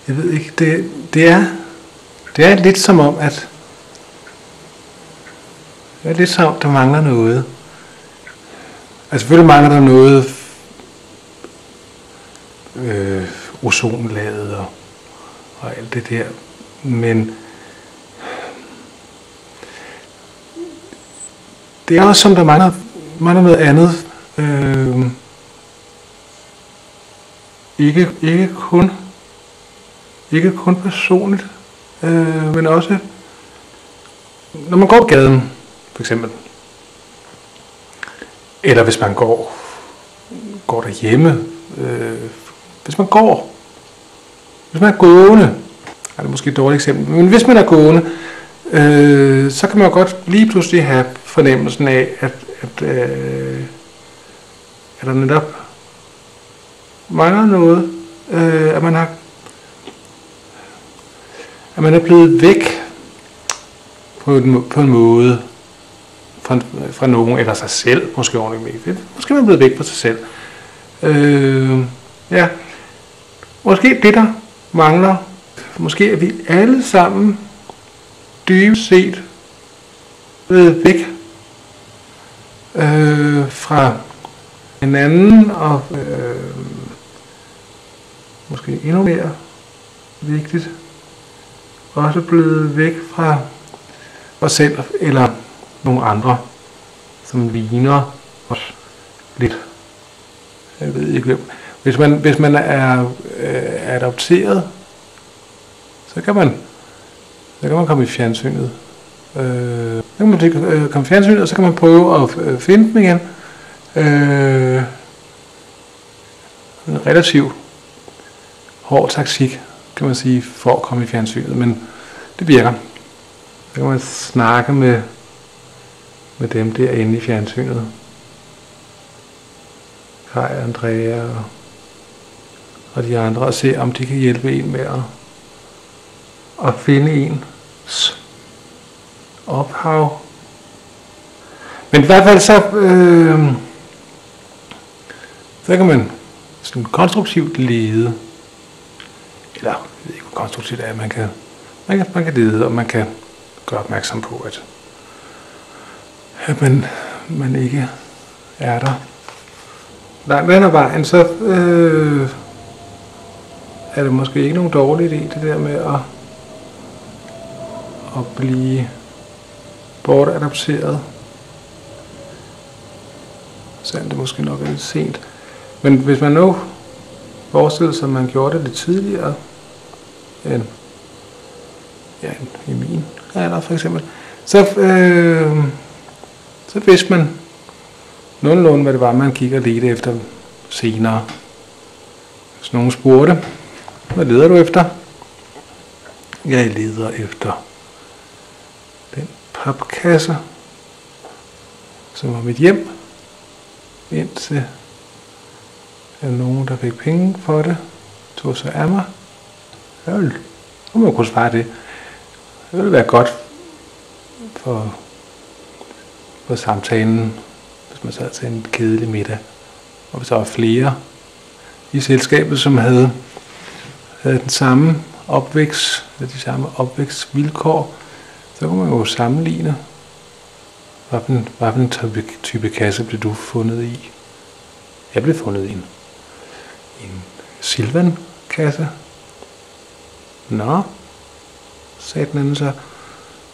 Jeg ved ikke, det er lidt som om, at det er lidt som om, der mangler noget. Altså selvfølgelig mangler der noget ozonlaget og alt det der, men det er også som der mangler noget andet. Ikke kun personligt, men også når man går på gaden, for eksempel. Eller hvis man går derhjemme. Hvis man er gående, er det måske et dårligt eksempel, men hvis man er gående, så kan man jo godt lige pludselig have fornemmelsen af, at der netop mangler noget, at man er blevet væk på en måde fra nogen, eller sig selv, måske ordentligt. Måske er man blevet væk fra sig selv. Ja, måske det, der mangler, måske er vi alle sammen dybest set blevet væk fra hinanden, og måske endnu mere vigtigt, også blevet væk fra os selv eller nogle andre, som ligner os lidt. Jeg ved ikke hvem. Hvis man er adopteret, så kan man komme i fjernsynet. Så kan man komme i fjernsynet, og så kan man prøve at finde dem igen. En relativt hård taktik, kan man sige, for at komme i fjernsynet, men det virker. Så kan man snakke med dem derinde i fjernsynet. Kai, Andrea og de andre, og se om de kan hjælpe en med at finde ens ophav. Men i hvert fald så kan man sådan konstruktivt lede, eller jeg ved ikke hvor konstruktivt det er, man kan lede, og man kan gøre opmærksom på, at man ikke er der. Langt hen ad vejen, så er det måske ikke nogen dårlig idé, det der med at blive bortadopteret. Så er det måske nok lidt sent. Men hvis man nu forestiller sig, at man gjorde det lidt tidligere, end i min alder for eksempel, så vidste man nogenlunde, hvad det var, man gik og ledte efter senere. Hvis nogen spurgte, hvad leder du efter? Jeg leder efter den papkasse, som var mit hjem, indtil nogen, der fik penge for det, tog sig af mig. Så må man kunne svare det. Det ville være godt for samtalen, hvis man sad til en kedelig middag, og hvis der var flere i selskabet, som havde den samme opvækst, de samme opvækstvilkår, så kunne man jo sammenligne, hvilken type kasse blev du fundet i. Jeg blev fundet i en Silvan-kasse. Nå, sagde den anden så,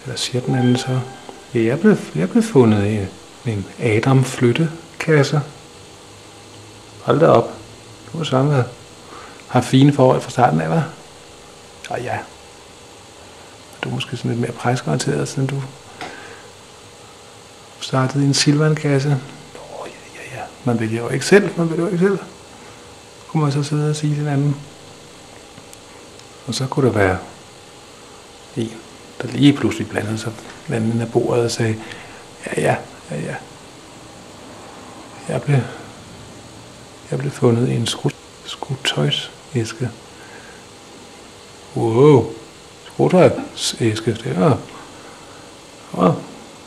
eller siger den anden så, ja, jeg blev fundet i en Adam-flyttekasse. Hold da op. Du har sammen har fine forhold fra starten af, hva'? Og ja. Du er måske sådan lidt mere presgaranteret, siden du startede i en Silvan-kasse. Ja. Man vælger jo ikke selv. Kunne man så sidde og sige til den anden. Og så kunne der være en, der lige pludselig blandede sig blandt andet af bordet og sagde, ja. Jeg blev fundet i en skruetøjsæske. Wow, skruetøjsæske, det var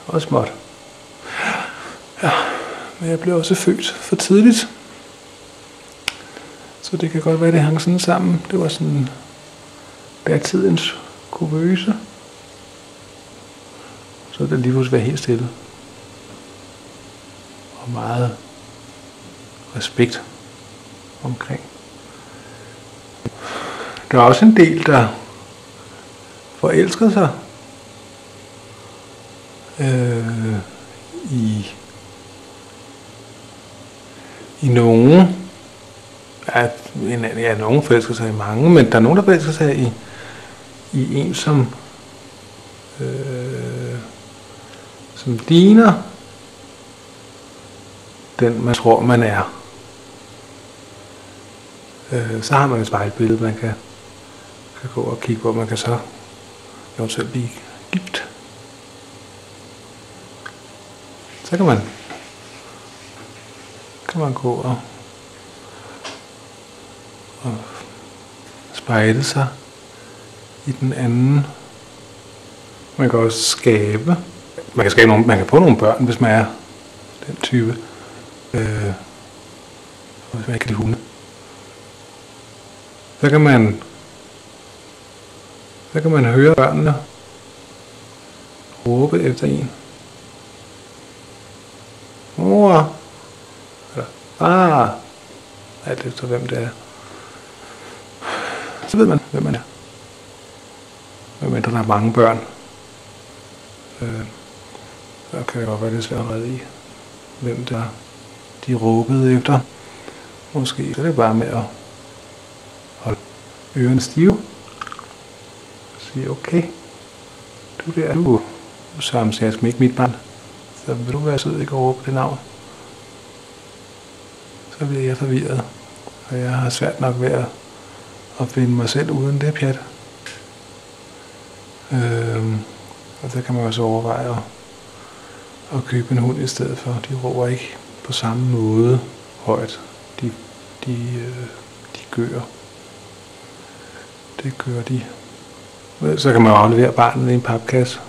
også småt. Ja, men jeg blev også født for tidligt. Så det kan godt være, det hang sådan sammen. Det var sådan datidens kuvøse. Så vil der lige pludselig være helt stille. Og meget respekt omkring. Der er også en del, der forelsker sig i nogen. Ja, nogen forelsker sig i mange, men der er nogen, der forelsker sig i en, som ligner den, man tror, man er. Så har man et spejlbillede, man kan gå og kigge på, man kan så eventuelt blive gift. Så kan man gå og spejle sig i den anden. Man kan også skabe. Man kan få nogle børn, hvis man er den type. Hvis man ikke kan lide hunde. Så kan man høre børnene råbe efter en. Mor! Eller far! Alt efter hvem det er. Så ved man, hvem man er. Medmindre der er mange børn. Så kan det godt være lidt svært at redde i, hvem der de råbede efter. Måske så er det bare med at holde ørerne stive. Og sige, okay, du Søren Sjask, ikke mit barn. Så vil du være sød ikke at råbe det navn. Så bliver jeg forvirret. Og jeg har svært nok ved at finde mig selv uden det pjat. Og så kan man også overveje at købe en hund i stedet for. De råber ikke på samme måde højt. De gør. Det gør de. Så kan man aflevere barnet i en papkasse.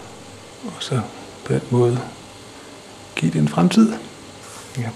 Og så på den måde give det en fremtid. Ja.